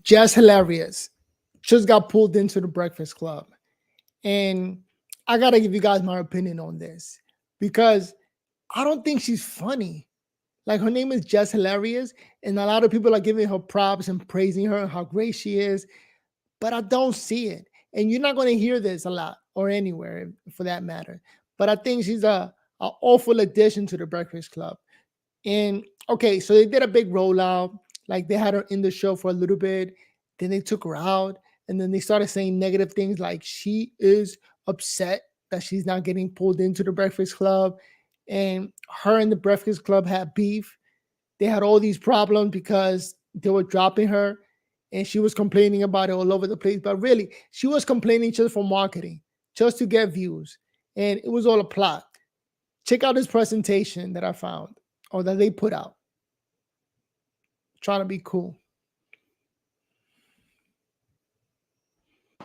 Jess Hilarious just got pulled into the Breakfast Club. And I got to give you guys my opinion on this because I don't think she's funny. Like her name is Jess Hilarious, and a lot of people are giving her props and praising her and how great she is, but I don't see it. And you're not going to hear this a lot or anywhere for that matter. But I think she's a awful addition to the Breakfast Club. And okay, so they did a big rollout. Like they had her in the show for a little bit, then they took her out, and then they started saying negative things like she is upset that she's not getting pulled into the Breakfast Club, and her and the Breakfast Club had beef. They had all these problems because they were dropping her, and she was complaining about it all over the place. But really, she was complaining just for marketing, just to get views, and it was all a plot. Check out this presentation that I found or that they put out. Trying to be cool.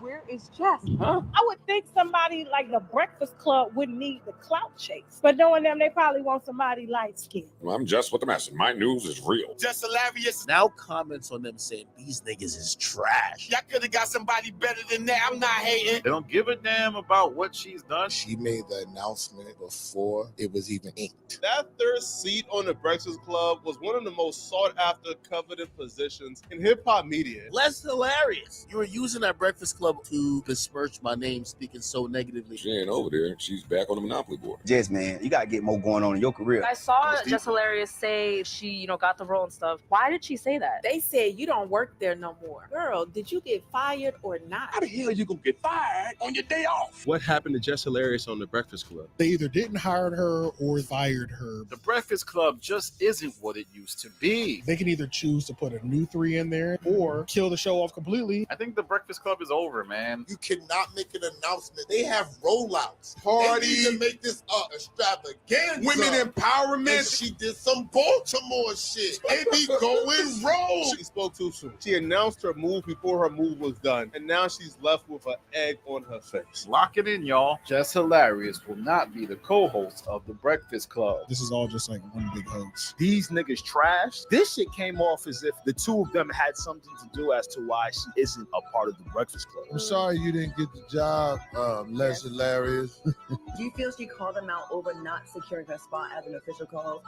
Where is Jess? I would think somebody like the Breakfast Club wouldn't need the clout chase. But knowing them, they probably want somebody light skinned. Well, I'm just with the message. My news is real. Just hilarious. Now comments on them saying these niggas is trash. Y'all could have got somebody better than that. I'm not hating. They don't give a damn about what she's done. She made the announcement before it was even inked. That third seat on the Breakfast Club was one of the most sought after, coveted positions in hip hop media. Less hilarious. You were using that Breakfast Club to besmirch my name, speaking so negatively. She ain't over there. She's back on the Monopoly board. Jess, man, you gotta get more going on in your career. I saw Jess Hilarious say she, got the role and stuff. Why did she say that? They said you don't work there no more. Girl, did you get fired or not? How the hell you gonna get fired on your day off? What happened to Jess Hilarious on the Breakfast Club? They either didn't hire her or fired her. The Breakfast Club just isn't what it used to be. They can either choose to put a new 3 in there or kill the show off completely. I think the Breakfast Club is over, man. You cannot make an announcement. They have rollouts. Parties. They need to make this extravaganza. Women empowerment. And she did some Baltimore shit. They be going rogue. She spoke too soon. She announced her move before her move was done, and now she's left with an egg on her face. Lock it in, y'all. Jess Hilarious will not be the co-host of the Breakfast Club. This is all just like one big hoax. These niggas trash. This shit came off as if the two of them had something to do as to why she isn't a part of the Breakfast Club. I'm sorry you didn't get the job, Les Hilarious. Do you feel she called them out over not securing her spot as an official co-host?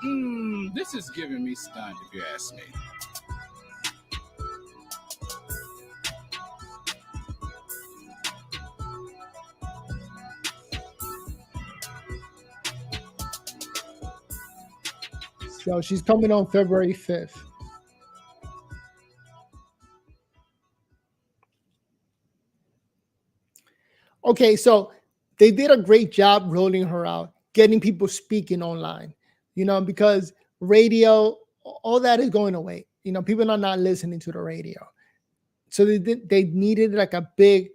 This is giving me stunned, if you ask me. So she's coming on February 5th. Okay, so they did a great job rolling her out, getting people speaking online, because radio, all that is going away. People are not listening to the radio. So they needed like a big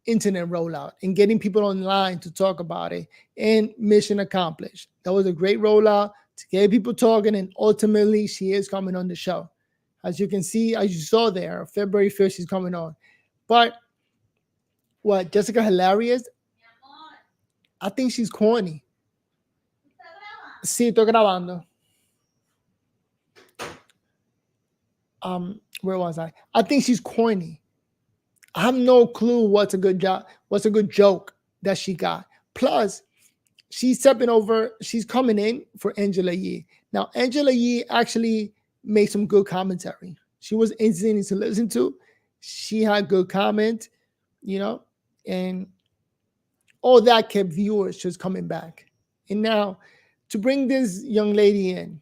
internet rollout and getting people online to talk about it, and mission accomplished. That was a great rollout to get people talking, and ultimately she is coming on the show. As you can see, as you saw there, February 1st, she's coming on. But what, Jessica Hilarious? I think she's corny. Sí, estoy grabando. Where was I? I think she's corny. I have no clue what's a good joke that she got. Plus, she's stepping over, she's coming in for Angela Yee. Now, Angela Yee actually made some good commentary. She was entertaining to listen to. She had good comment, and all that kept viewers just coming back. And now, to bring this young lady in,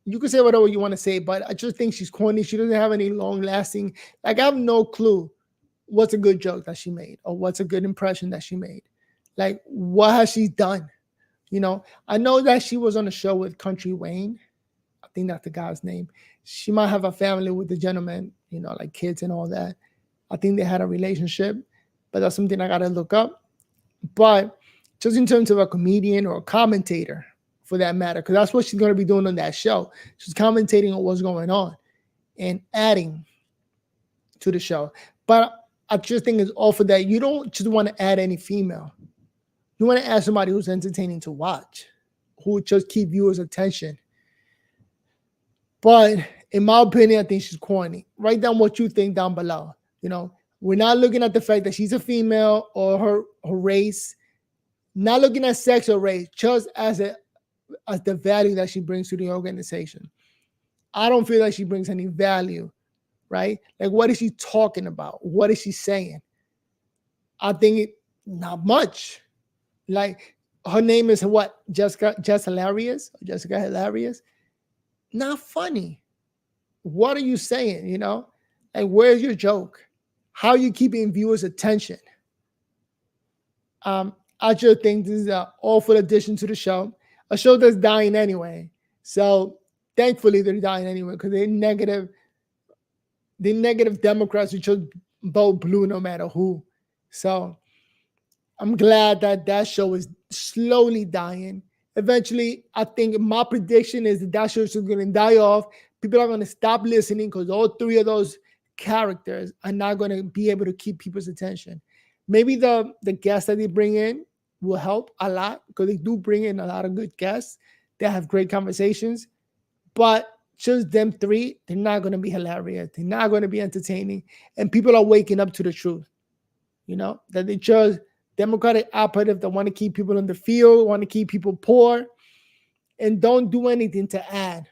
you can say whatever you want to say, but I just think she's corny. She doesn't have any long-lasting, I have no clue what's a good joke that she made or what's a good impression that she made. What has she done? I know that she was on a show with Country Wayne. I think that's the guy's name. She might have a family with the gentleman, like kids and all that. I think they had a relationship, but that's something I got to look up. But just in terms of a comedian or a commentator, for that matter, because that's what she's going to be doing on that show. She's commentating on what's going on and adding to the show. But I just think it's all for that. You don't just want to add any female. You want to add somebody who's entertaining to watch, who would just keep viewers' attention. But In my opinion, I think she's corny. Write down what you think down below. We're not looking at the fact that she's a female or her race, not looking at sex or race, just as the value that she brings to the organization. I don't feel like she brings any value, right? Like, what is she talking about? What is she saying? I think not much. Like, her name is what? Jess Hilarious? Jessica Hilarious? Not funny. What are you saying? Like, where's your joke? How are you keeping viewers' attention? I just think this is an awful addition to the show. A show that's dying anyway. So thankfully they're dying anyway, because they're negative Democrats who chose vote blue no matter who. So I'm glad that show is slowly dying. Eventually, I think my prediction is that show is going to die off. People are going to stop listening because all three of those characters are not going to be able to keep people's attention. Maybe the guests that they bring in will help a lot, because they do bring in a lot of good guests. They have great conversations, but just them three, they're not going to be hilarious. They're not going to be entertaining. And people are waking up to the truth, that they chose Democratic operative that want to keep people in the field, want to keep people poor, and don't do anything to add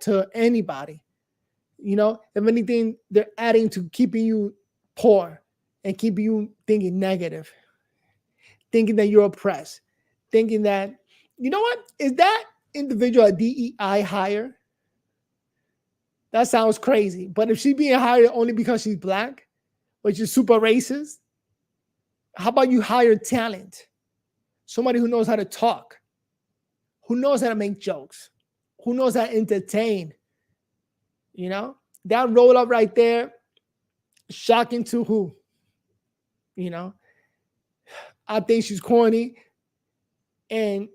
to anybody. If anything, they're adding to keeping you poor and keeping you thinking negative, thinking that you're oppressed, thinking that, is that individual a DEI hire? That sounds crazy. But if she's being hired only because she's black, which is super racist, how about you hire talent? Somebody who knows how to talk, who knows how to make jokes, who knows how to entertain. That roll up right there, shocking to who? I think she's corny and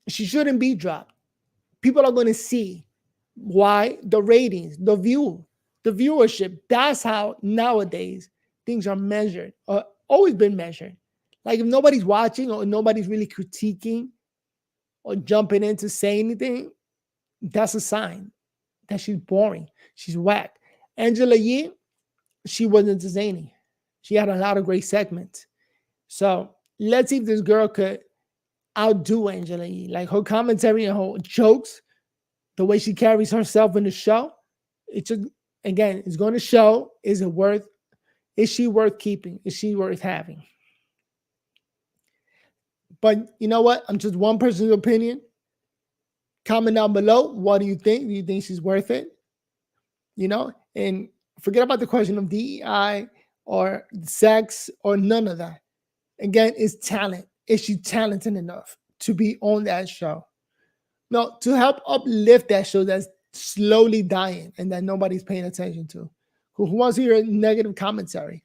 she shouldn't be dropped. People are going to see why. The ratings, the viewership. That's how nowadays things are measured, or always been measured. Like, if nobody's watching or nobody's really critiquing or jumping in to say anything, that's a sign that she's boring. She's whack. Angela Yee, she wasn't entertaining. She had a lot of great segments. So let's see if this girl could outdo Angela Yee. Like, her commentary and her jokes, the way she carries herself in the show, it's going to show, is she worth keeping? Is she worth having? But you know what? I'm just one person's opinion. Comment down below. What do you think? Do you think she's worth it? And forget about the question of DEI or sex or none of that. Again, it's talent. Is she talented enough to be on that show? No, to help uplift that show that's slowly dying and that nobody's paying attention to. Who wants to hear negative commentary,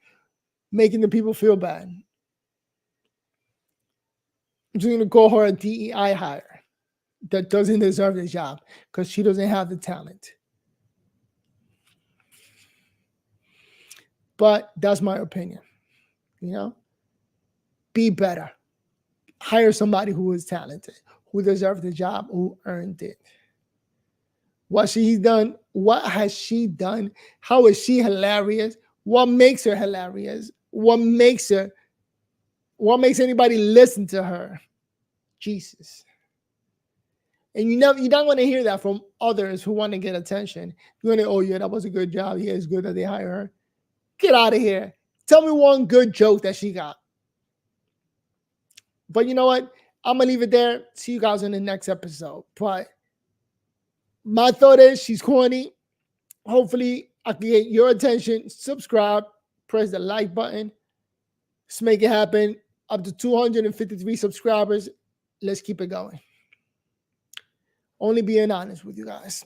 making the people feel bad? I'm just going to call her a DEI hire that doesn't deserve the job because she doesn't have the talent. But that's my opinion. Be better. Hire somebody who is talented, who deserves the job, who earned it. What she's done, what has she done? How is she hilarious? What makes her hilarious? What makes anybody listen to her? Jesus. And you're not going to hear that from others who want to get attention. You're going to, oh yeah, that was a good job. Yeah, it's good that they hire her. Get out of here. Tell me one good joke that she got. But you know what? I'm going to leave it there. See you guys in the next episode. But my thought is she's corny. Hopefully I can get your attention. Subscribe. Press the like button. Let's make it happen. Up to 253 subscribers. Let's keep it going. Only being honest with you guys.